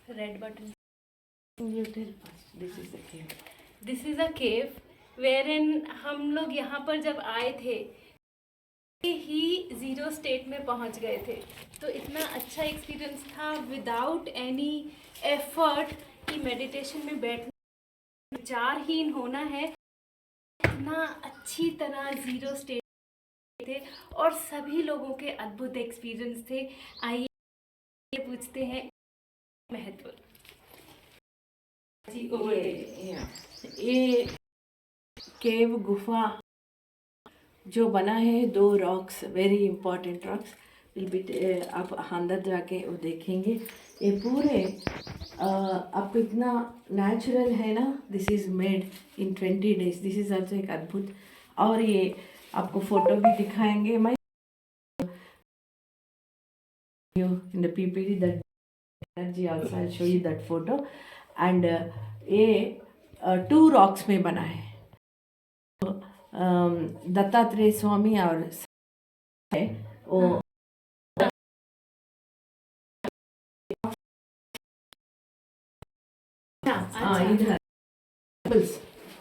Red button. You tell first. This is the cave. This is a cave wherein हम लोग यहाँ पर जब आए थे ही ज़ीरो स्टेट में पहुँच गए थे, तो इतना अच्छा एक्सपीरियंस था विदाउट एनी एफर्ट कि मेडिटेशन में बैठना विचारहीन होना है। इतना अच्छी तरह ज़ीरो स्टेट थे और सभी लोगों के अद्भुत एक्सपीरियंस थे। आइए पूछते हैं महत्व जी। ये केव गुफा जो बना है, 2 rocks, very important rocks will be, आप अंदर जाके वो देखेंगे। ये पूरे आपको इतना नेचुरल है ना, this is made in 20 days। This is also एक अद्भुत। और ये आपको फोटो भी दिखाएंगे, मैं in the PPT that energy also I show you that photo. And ये 2 रॉक्स में बना है। दत्तात्रेय स्वामी और वो इधर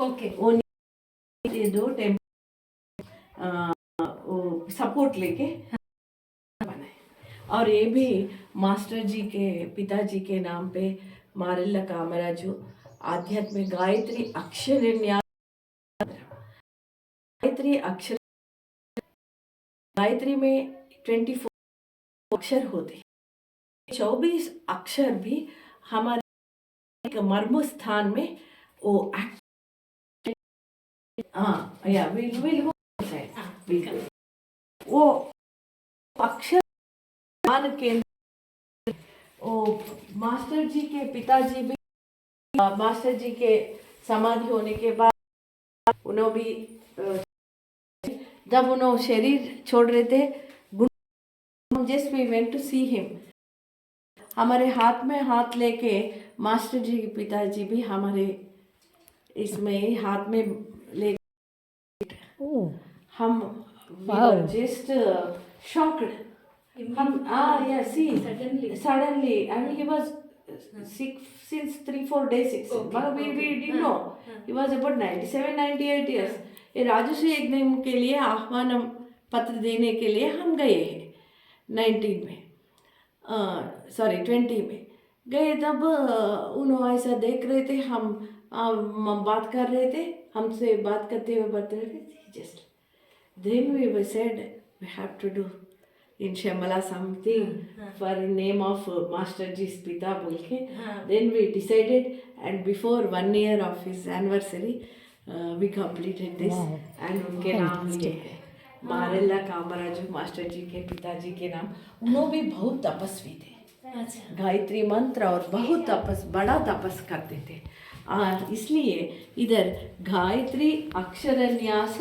ओके वो ये 2 टेम्पल वो सपोर्ट लेके बनाए। और ये भी मास्टर जी के पिताजी के नाम पे मारिल्ला कामराजु आध्यात्मिक गायत्री अक्षर गायत्री अक्षर, गायत्री में 24 अक्षर होते हैं। 24 अक्षर भी हमारे एक मर्म स्थान में वो वो अक्षर ध्यान केंद्र। वो मास्टर जी के पिताजी भी, मास्टर जी के समाधि होने के बाद उन्होंने भी जब उन्होंने शरीर छोड़ रहे थे, just we went to see him, हमारे हाथ में हाथ लेके मास्टर जी के पिताजी भी हमारे इसमें हाथ में ले, हम जस्ट शॉक्ड। हम सी suddenly and he was sick since 3-4 days. But we didn't know he was about 97-98 years. ये राजश्री यज्ञ के लिए आह्वान पत्र देने के लिए हम गए हैं 19 में, सॉरी 20 में गए। तब उन्होंने ऐसा देख रहे थे, हम बात कर रहे थे, हमसे बात करते हुए बता रहे थे। Just then we said we have to do in Shamballa something for name of Master Ji's Pita बोल के। Then we decided, and before 1 year of his anniversary we completed this। and उनके नाम लिए है मारिल्ला कामराजु, मास्टर जी के पिताजी के नाम। उन्होंने भी बहुत तपस्वी थे, गायत्री मंत्र और बहुत बड़ा तपस करते थे। इसलिए इधर गायत्री अक्षरन्यास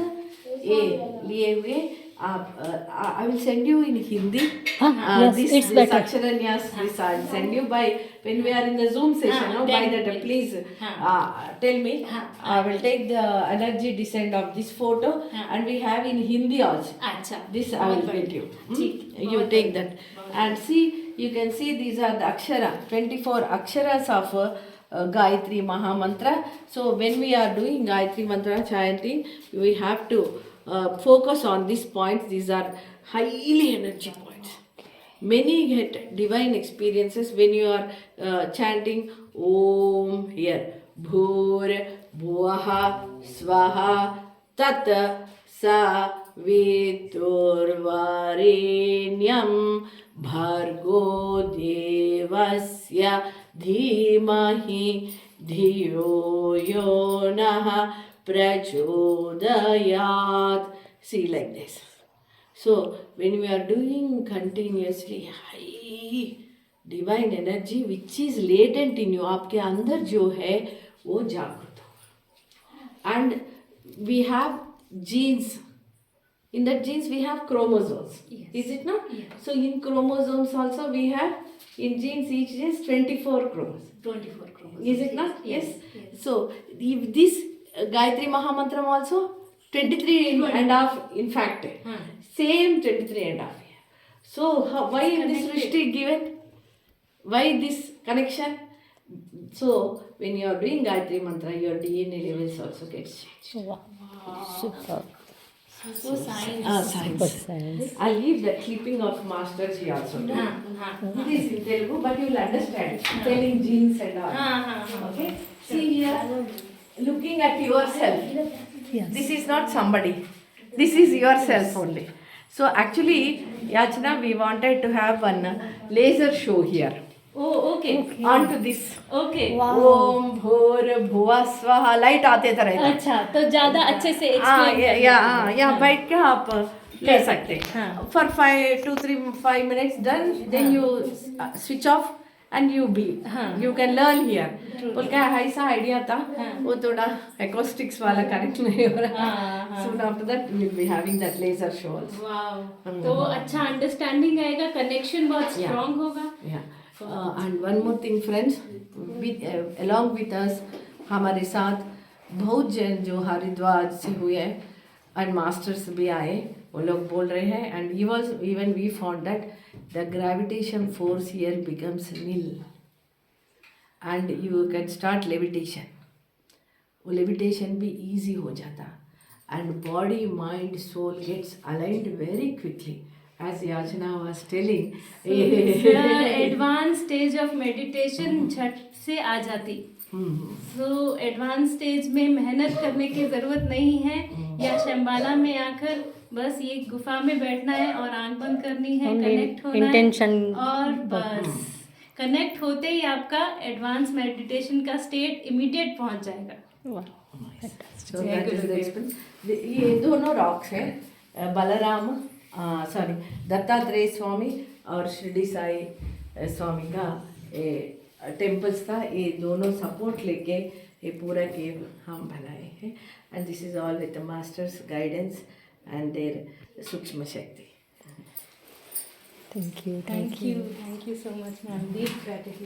ये लिए हुए आप, I will send you in Hindi. Yes, it's this better. Akshara-nyas, this I will send you by when we are in the Zoom session. By that, please tell me. I will take the energy descent of this photo, and we have in Hindi also. This I will get you. You take that and see. You can see these are the Akshara, 24 Aksharas of Gayatri Mahamantra. So when we are doing Gayatri Mantra chanting, we have to focus on these points. These are highly energy points. Many get divine experiences when you are chanting Om here. Bhur Bhuvaha Swaha Tat Sa Viturvarenyam Bhargo Devasya Dhimahi Dhiyo Yo Nah Prachodayat. See, like this. So when we are doing continuously high divine energy which is latent in you, आपके अंदर जो है वो जागृत हो। And we have genes. In that genes we have chromosomes. Yes. Is it not? Yes. So in chromosomes also we have, in genes each is 24 chromosomes. 24 chromosomes. Is it not? Yes. So if this Gayatri Mahamantram also 23 and half, in fact, same 23 and half. So why this Srishti given? Why this connection? So when you are doing Gayatri Mantra, your DNA levels also gets changed. Wow. Super. So science. Super Science. science. I'll leave the clipping of masters he also did. It is in Telugu, but you will understand. Telling genes and all. Okay? See here, looking at yourself. Yes. This is not somebody. This is yourself only. So actually, Yachana, we wanted to have one laser show here. Oh, okay. On to this. Okay. ओम भूर भुवा स्वाहा light आते तरह था अच्छा, तो ज्यादा अच्छे से हाँ एक्सप्लेन यहाँ बैठ के आप ले सकते हाँ. For 5 minutes done then you switch off and you be हाँ. you can learn here बोल के ऐसा आइडिया था वो थोड़ा acoustics वाला कनेक्ट नहीं हो रहा soon after that we will be having that laser show also. Wow, तो अच्छा अंडरस्टैंडिंग आएगा, कनेक्शन बहुत स्ट्रांग होगा. Yeah. And one more thing friends, along with us हमारे साथ बहुत जन जो हरिद्वार से हुए and masters भी आए, वो लोग बोल रहे हैं and even we found that the gravitation force here becomes nil and you can start levitation. वो levitation भी easy हो जाता and body, mind, soul gets aligned very quickly. As Yachana was telling, advance stage of meditation झट से आ जाती. So advance stage में मेहनत करने की ज़रूरत नहीं है, या शंबाला में आकर बस ये गुफा में बैठना है और आंख बंद करनी है, कनेक्ट होना intention है और बस कनेक्ट होते ही आपका एडवांस मेडिटेशन का स्टेट इमीडिएट पहुंच जाएगा. Wow. So that is the experience. ये दोनों रॉक्स हैं बलराम सॉरी दत्तात्रेय स्वामी और शिरडी साई स्वामी का टेम्पल्स था. ये दोनों सपोर्ट लेके ये पूरा केव हम बनाए हैं and this is all with the masters guidance and their सूक्ष्म शक्ति. Thank you. Thank you so much ma'am. Deep gratitude.